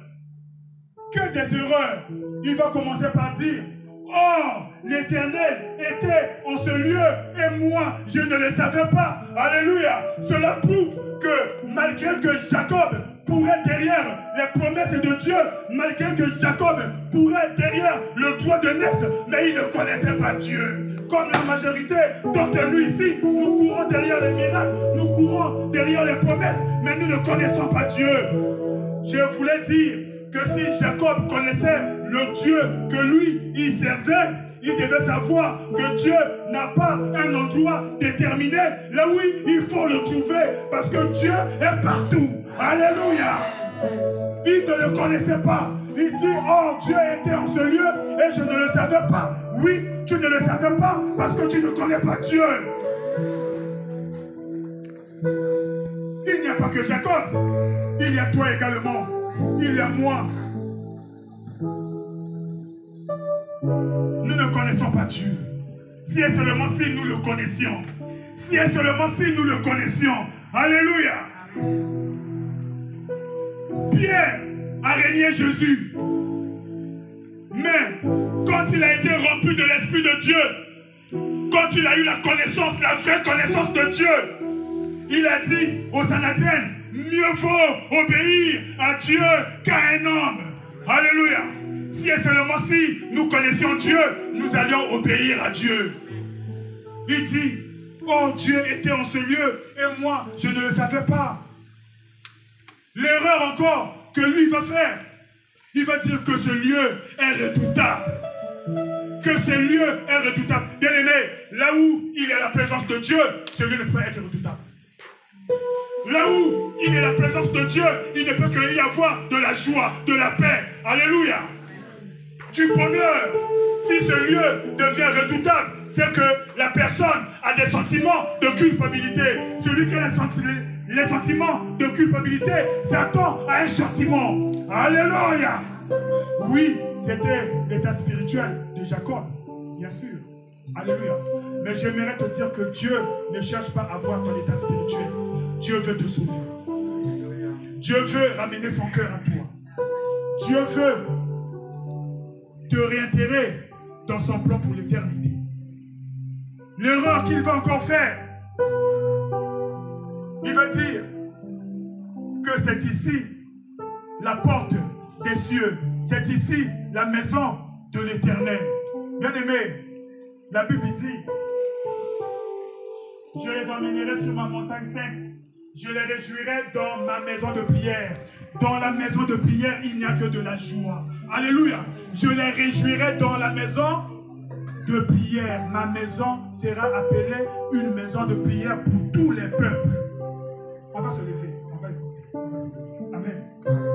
Que des erreurs. Il va commencer par dire, oh, l'Éternel était en ce lieu et moi, je ne le savais pas. Alléluia. Cela prouve que malgré que Jacob courait derrière les promesses de Dieu, malgré que Jacob courait derrière le droit de naître, mais il ne connaissait pas Dieu. Comme la majorité d'entre nous ici, nous courons derrière les miracles, nous courons derrière les promesses, mais nous ne connaissons pas Dieu. Je voulais dire que si Jacob connaissait le Dieu que lui, il servait, il devait savoir que Dieu n'a pas un endroit déterminé là où il faut le trouver, parce que Dieu est partout. Alléluia. Il ne le connaissait pas. Il dit, oh, Dieu était en ce lieu et je ne le savais pas. Oui, tu ne le savais pas parce que tu ne connais pas Dieu. Il n'y a pas que Jacob. Il y a toi également. Il y a moi. Nous ne connaissons pas Dieu. Si et seulement si nous le connaissions. Si et seulement si nous le connaissions. Alléluia. Pierre a régné Jésus. Mais quand il a été rempli de l'Esprit de Dieu, quand il a eu la connaissance, la vraie connaissance de Dieu, il a dit aux Sanhedrin, mieux vaut obéir à Dieu qu'à un homme. Alléluia. Si et seulement si nous connaissions Dieu, nous allions obéir à Dieu. Il dit, oh, Dieu était en ce lieu et moi, je ne le savais pas. L'erreur encore que lui va faire, il va dire que ce lieu est redoutable. Que ce lieu est redoutable. Bien aimé, là où il y a la présence de Dieu, ce lieu ne peut pas être redoutable. Là où il y a la présence de Dieu, il ne peut que y avoir de la joie, de la paix. Alléluia. Du bonheur. Si ce lieu devient redoutable, c'est que la personne a des sentiments de culpabilité. Celui qui a les sentiments de culpabilité s'attend à un châtiment. Alléluia. Oui, c'était l'état spirituel de Jacob, bien sûr. Alléluia. Mais j'aimerais te dire que Dieu ne cherche pas à voir ton état spirituel. Dieu veut te sauver. Dieu veut ramener son cœur à toi. Dieu veut te réintéresser dans son plan pour l'éternité. L'erreur qu'il va encore faire, il va dire que c'est ici la porte des cieux. C'est ici la maison de l'Éternel. Bien aimé, la Bible dit, je les emmènerai sur ma montagne sainte. Je les réjouirai dans ma maison de prière. Dans la maison de prière, il n'y a que de la joie. Alléluia. Je les réjouirai dans la maison de prière. Ma maison sera appelée une maison de prière pour tous les peuples. On va se lever. On va écouter. Amen.